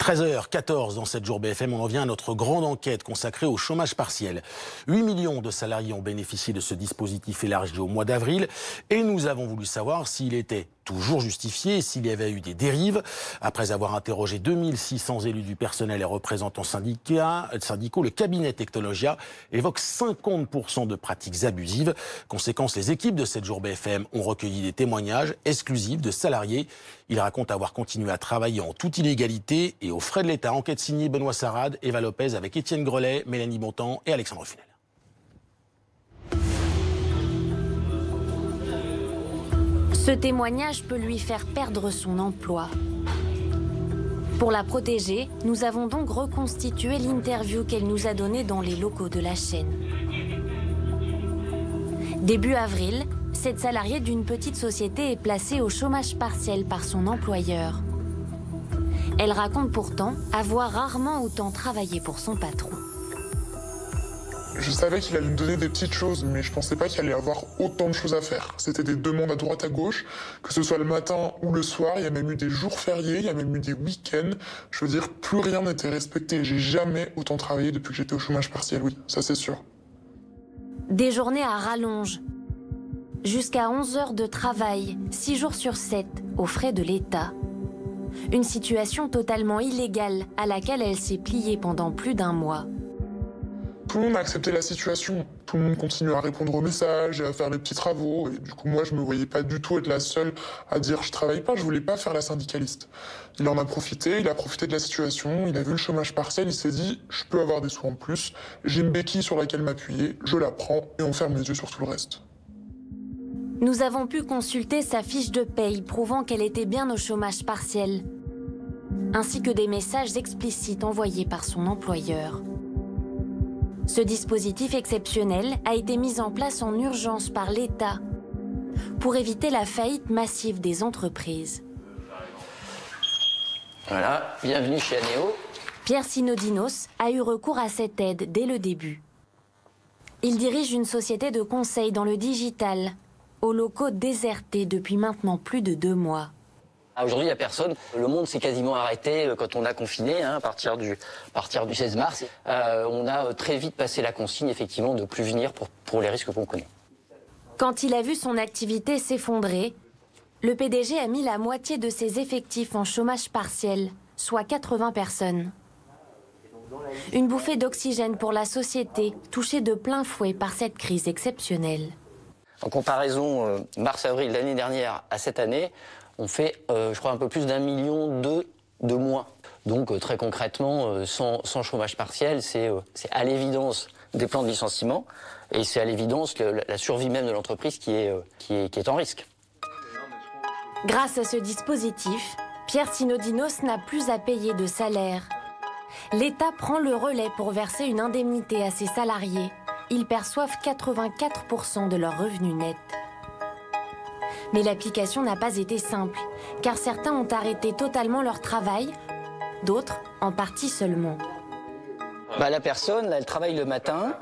13h14 dans 7 jours BFM, on en vient à notre grande enquête consacrée au chômage partiel. 8 millions de salariés ont bénéficié de ce dispositif élargi au mois d'avril et nous avons voulu savoir s'il était toujours justifié et s'il y avait eu des dérives. Après avoir interrogé 2600 élus du personnel et représentants syndicaux, le cabinet Technologia évoque 50% de pratiques abusives. Conséquence, les équipes de 7 jours BFM ont recueilli des témoignages exclusifs de salariés. Ils racontent avoir continué à travailler en toute illégalité et aux frais de l'État. Enquête signée Benoît Sarrade, Eva Lopez avec Étienne Grelet, Mélanie Bontemps et Alexandre Funel. Ce témoignage peut lui faire perdre son emploi. Pour la protéger, nous avons donc reconstitué l'interview qu'elle nous a donnée dans les locaux de la chaîne. Début avril, cette salariée d'une petite société est placée au chômage partiel par son employeur. Elle raconte pourtant avoir rarement autant travaillé pour son patron. Je savais qu'il allait me donner des petites choses, mais je pensais pas qu'il allait avoir autant de choses à faire. C'était des demandes à droite à gauche, que ce soit le matin ou le soir. Il y a même eu des jours fériés, il y a même eu des week-ends. Je veux dire, plus rien n'était respecté. J'ai jamais autant travaillé depuis que j'étais au chômage partiel, oui, ça c'est sûr. Des journées à rallonge. Jusqu'à 11 heures de travail, 6 jours sur 7, aux frais de l'État. Une situation totalement illégale à laquelle elle s'est pliée pendant plus d'un mois. Tout le monde a accepté la situation. Tout le monde continue à répondre aux messages et à faire les petits travaux. Et du coup, moi, je me voyais pas du tout être la seule à dire je travaille pas, je voulais pas faire la syndicaliste. Il en a profité, il a profité de la situation, il a vu le chômage partiel, il s'est dit je peux avoir des sous en plus, j'ai une béquille sur laquelle m'appuyer, je la prends et on ferme les yeux sur tout le reste. Nous avons pu consulter sa fiche de paye prouvant qu'elle était bien au chômage partiel, ainsi que des messages explicites envoyés par son employeur. Ce dispositif exceptionnel a été mis en place en urgence par l'État pour éviter la faillite massive des entreprises. Voilà, bienvenue chez Anéo. Pierre Sinodinos a eu recours à cette aide dès le début. Il dirige une société de conseil dans le digital, aux locaux désertés depuis maintenant plus de 2 mois. Aujourd'hui, il n'y a personne. Le monde s'est quasiment arrêté quand on a confiné, à partir du 16 mars. On a très vite passé la consigne, effectivement, de ne plus venir pour les risques qu'on connaît. Quand il a vu son activité s'effondrer, le PDG a mis la moitié de ses effectifs en chômage partiel, soit 80 personnes. Une bouffée d'oxygène pour la société, touchée de plein fouet par cette crise exceptionnelle. En comparaison, mars-avril l'année dernière à cette année, on fait, je crois, un peu plus d'1,2 million de moins. Donc, très concrètement, sans chômage partiel, c'est à l'évidence des plans de licenciement et c'est à l'évidence la survie même de l'entreprise qui est en risque. Grâce à ce dispositif, Pierre Sinodinos n'a plus à payer de salaire. L'État prend le relais pour verser une indemnité à ses salariés. Ils perçoivent 84% de leurs revenus nets. Mais l'application n'a pas été simple, car certains ont arrêté totalement leur travail, d'autres en partie seulement. La personne, elle travaille le matin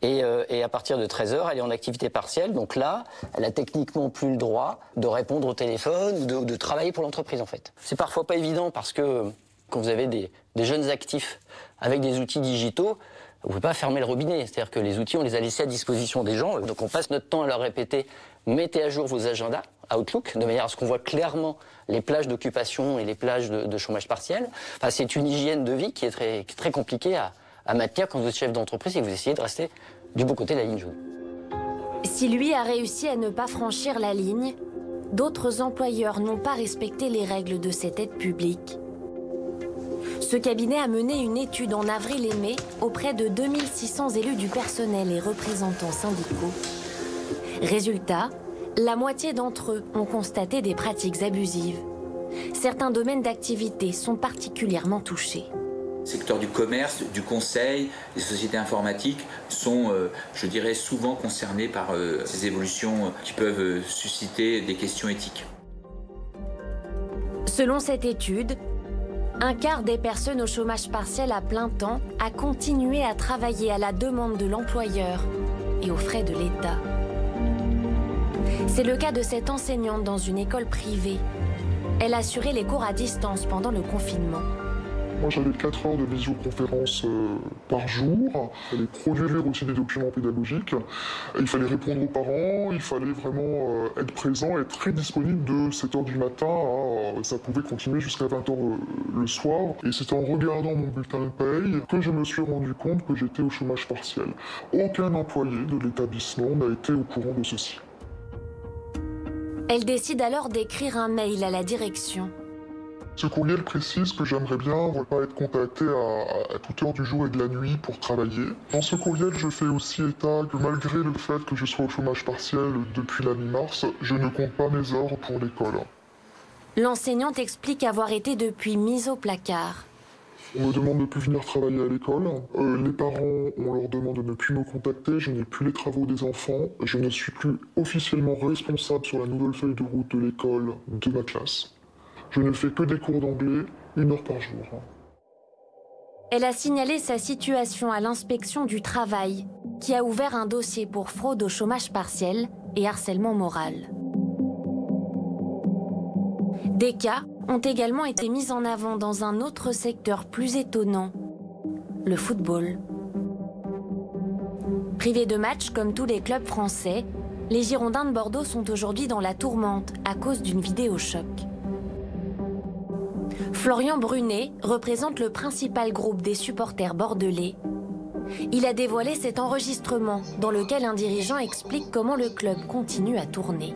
et à partir de 13h, elle est en activité partielle. Donc là, elle a techniquement plus le droit de répondre au téléphone ou de travailler pour l'entreprise en fait. C'est parfois pas évident parce que quand vous avez des jeunes actifs avec des outils digitaux, vous ne pouvez pas fermer le robinet. C'est-à-dire que les outils, on les a laissés à disposition des gens. Donc on passe notre temps à leur répéter « mettez à jour vos agendas ». Outlook, de manière à ce qu'on voit clairement les plages d'occupation et les plages de chômage partiel. Enfin, c'est une hygiène de vie qui est très compliquée à maintenir quand vous êtes chef d'entreprise et que vous essayez de rester du bon côté de la ligne jaune. Si lui a réussi à ne pas franchir la ligne, d'autres employeurs n'ont pas respecté les règles de cette aide publique. Ce cabinet a mené une étude en avril et mai auprès de 2600 élus du personnel et représentants syndicaux. Résultat, la moitié d'entre eux ont constaté des pratiques abusives. Certains domaines d'activité sont particulièrement touchés. Le secteur du commerce, du conseil, des sociétés informatiques sont, je dirais, souvent concernés par ces évolutions qui peuvent susciter des questions éthiques. Selon cette étude, un quart des personnes au chômage partiel à plein temps a continué à travailler à la demande de l'employeur et aux frais de l'État. C'est le cas de cette enseignante dans une école privée. Elle assurait les cours à distance pendant le confinement. Moi, j'avais 4 heures de visioconférence par jour. Il fallait produire aussi des documents pédagogiques. Il fallait répondre aux parents. Il fallait vraiment être présent, être très disponible de 7 heures du matin à... ça pouvait continuer jusqu'à 20 heures le soir. Et c'est en regardant mon bulletin de paye que je me suis rendu compte que j'étais au chômage partiel. Aucun employé de l'établissement n'a été au courant de ceci. Elle décide alors d'écrire un mail à la direction. Ce courriel précise que j'aimerais bien ne pas être contacté à toute heure du jour et de la nuit pour travailler. Dans ce courriel, je fais aussi état que malgré le fait que je sois au chômage partiel depuis la mi-mars, je ne compte pas mes heures pour l'école. L'enseignante explique avoir été depuis mise au placard. On me demande de ne plus venir travailler à l'école. Les parents, on leur demande de ne plus me contacter. Je n'ai plus les travaux des enfants. Je ne suis plus officiellement responsable sur la nouvelle feuille de route de l'école de ma classe. Je ne fais que des cours d'anglais, 1 heure par jour. Elle a signalé sa situation à l'inspection du travail, qui a ouvert un dossier pour fraude au chômage partiel et harcèlement moral. Des cas ont également été mis en avant dans un autre secteur plus étonnant, le football. Privés de matchs comme tous les clubs français, les Girondins de Bordeaux sont aujourd'hui dans la tourmente à cause d'une vidéo choc. Florian Brunet représente le principal groupe des supporters bordelais. Il a dévoilé cet enregistrement dans lequel un dirigeant explique comment le club continue à tourner.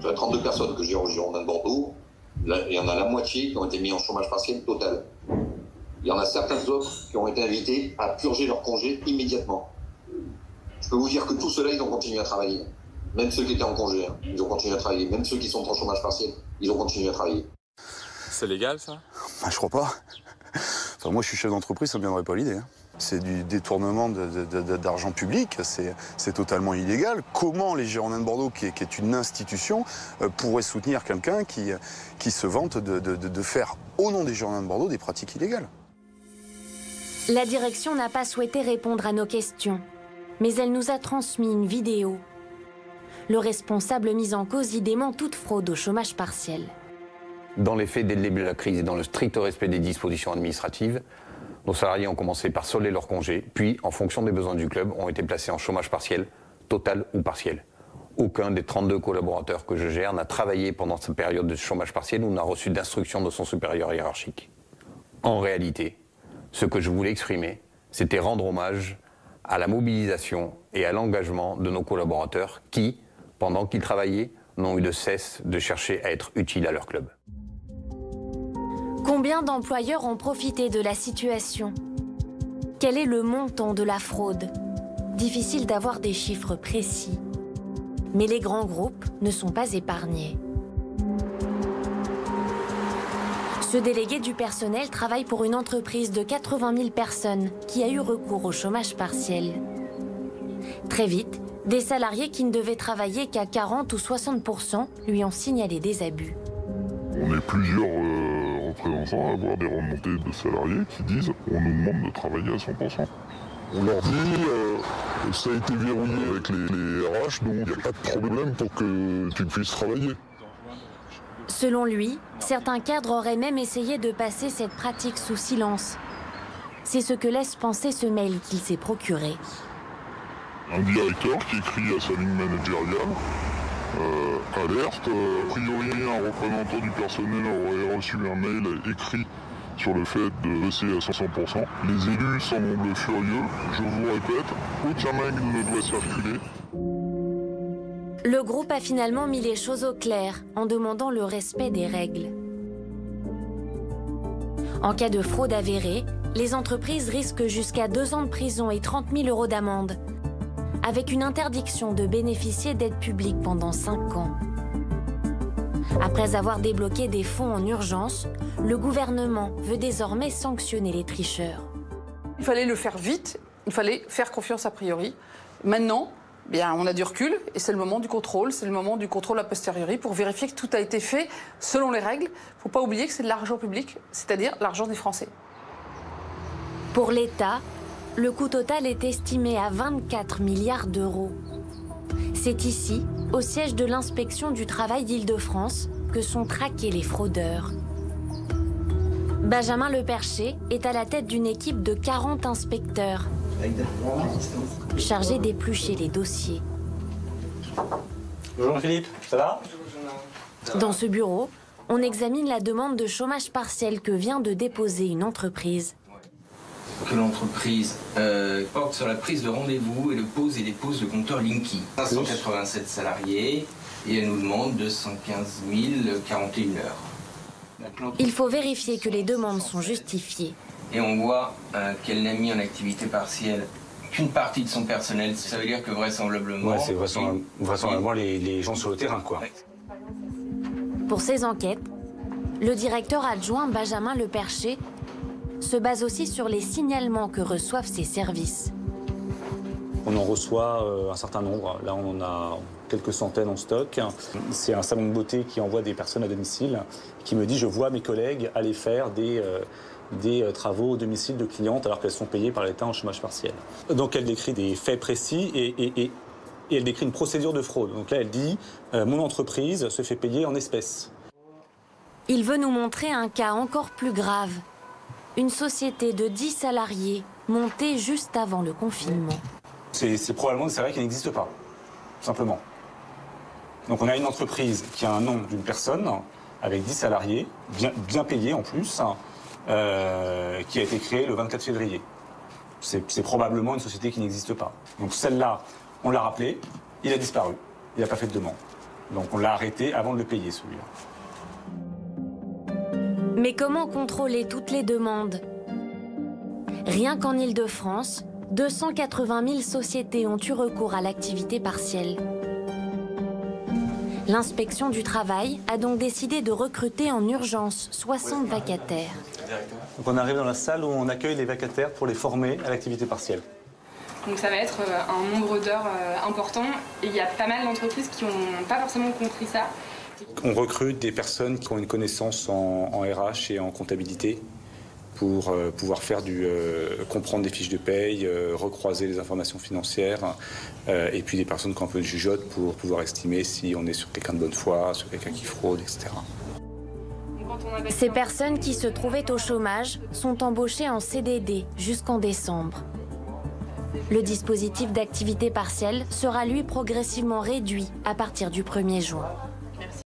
Sur les 32 personnes que j'ai aux Girondins de Bordeaux, il y en a la moitié qui ont été mis en chômage partiel total. Il y en a certains autres qui ont été invités à purger leur congé immédiatement. Je peux vous dire que tous ceux-là, ils ont continué à travailler. Même ceux qui étaient en congé, ils ont continué à travailler. Même ceux qui sont en chômage partiel, ils ont continué à travailler. C'est légal, ça? Je crois pas. Enfin, moi, je suis chef d'entreprise, ça ne me viendrait pas l'idée. C'est du détournement d'argent public, c'est totalement illégal. Comment les Girondins de Bordeaux, qui est une institution, pourraient soutenir quelqu'un qui se vante de faire, au nom des Girondins de Bordeaux, des pratiques illégales? La direction n'a pas souhaité répondre à nos questions, mais elle nous a transmis une vidéo. Le responsable mis en cause y dément toute fraude au chômage partiel. Dans les faits, dès le début de la crise et dans le strict respect des dispositions administratives, nos salariés ont commencé par solder leurs congés, puis, en fonction des besoins du club, ont été placés en chômage partiel, total ou partiel. Aucun des 32 collaborateurs que je gère n'a travaillé pendant cette période de chômage partiel ou n'a reçu d'instruction de son supérieur hiérarchique. En réalité, ce que je voulais exprimer, c'était rendre hommage à la mobilisation et à l'engagement de nos collaborateurs qui, pendant qu'ils travaillaient, n'ont eu de cesse de chercher à être utiles à leur club. Combien d'employeurs ont profité de la situation? Quel est le montant de la fraude? Difficile d'avoir des chiffres précis. Mais les grands groupes ne sont pas épargnés. Ce délégué du personnel travaille pour une entreprise de 80 000 personnes qui a eu recours au chômage partiel. Très vite, des salariés qui ne devaient travailler qu'à 40 ou 60% lui ont signalé des abus. On est plusieurs représentants à avoir des remontées de salariés qui disent on nous demande de travailler à 100%. On leur dit ça a été verrouillé avec les RH, donc il n'y a pas de problème pour que tu puisses travailler. Selon lui, certains cadres auraient même essayé de passer cette pratique sous silence. C'est ce que laisse penser ce mail qu'il s'est procuré. Un directeur qui écrit à sa ligne managériale, alerte, a priori un représentant du personnel aurait reçu un mail écrit sur le fait de baisser à 500%. Les élus semblent furieux, je vous répète, aucun mail ne doit circuler. Le groupe a finalement mis les choses au clair en demandant le respect des règles. En cas de fraude avérée, les entreprises risquent jusqu'à 2 ans de prison et 30 000 € d'amende, avec une interdiction de bénéficier d'aide publique pendant 5 ans. Après avoir débloqué des fonds en urgence, le gouvernement veut désormais sanctionner les tricheurs. Il fallait le faire vite, il fallait faire confiance a priori. Maintenant, bien, on a du recul et c'est le moment du contrôle, a posteriori pour vérifier que tout a été fait selon les règles. Il ne faut pas oublier que c'est de l'argent public, c'est-à-dire l'argent des Français. Pour l'État, le coût total est estimé à 24 milliards d'euros. C'est ici, au siège de l'inspection du travail d'Île-de-France, que sont traqués les fraudeurs. Benjamin Lepercher est à la tête d'une équipe de 40 inspecteurs chargés d'éplucher les dossiers. Bonjour Philippe, ça va? Dans ce bureau, on examine la demande de chômage partiel que vient de déposer une entreprise. Que l'entreprise porte sur la prise de rendez-vous et le pose et dépose le compteur Linky. 587 salariés et elle nous demande 215 041 heures. Il faut vérifier que les demandes sont justifiées. Et on voit qu'elle n'a mis en activité partielle qu'une partie de son personnel. Ça veut dire que vraisemblablement... Ouais, c'est vraisemblablement les gens sur le terrain, quoi. Pour ces enquêtes, le directeur adjoint Benjamin Lepercher se base aussi sur les signalements que reçoivent ses services. On en reçoit un certain nombre. Là, on en a quelques centaines en stock. C'est un salon de beauté qui envoie des personnes à domicile, qui me dit « je vois mes collègues aller faire des travaux au domicile de clientes alors qu'elles sont payées par l'État en chômage partiel ». Donc elle décrit des faits précis et elle décrit une procédure de fraude. Donc là, elle dit « mon entreprise se fait payer en espèces ». Il veut nous montrer un cas encore plus grave. Une société de 10 salariés montée juste avant le confinement. C'est probablement des salariés qui n'existent pas, tout simplement. Donc on a une entreprise qui a un nom d'une personne, avec 10 salariés, bien payés en plus, qui a été créée le 24 février. C'est probablement une société qui n'existe pas. Donc celle-là, on l'a rappelé, il a disparu, il n'a pas fait de demande. Donc on l'a arrêté avant de le payer, celui-là. Mais comment contrôler toutes les demandes? Rien qu'en Île-de-France, 280 000 sociétés ont eu recours à l'activité partielle. L'inspection du travail a donc décidé de recruter en urgence 60 vacataires. Donc on arrive dans la salle où on accueille les vacataires pour les former à l'activité partielle. Donc ça va être un nombre d'heures important et il y a pas mal d'entreprises qui n'ont pas forcément compris ça. On recrute des personnes qui ont une connaissance en RH et en comptabilité pour pouvoir faire comprendre des fiches de paye, recroiser les informations financières et puis des personnes qui ont un peu de jugeote pour pouvoir estimer si on est sur quelqu'un de bonne foi, sur quelqu'un qui fraude, etc. Ces personnes qui se trouvaient au chômage sont embauchées en CDD jusqu'en décembre. Le dispositif d'activité partielle sera lui progressivement réduit à partir du 1er juin.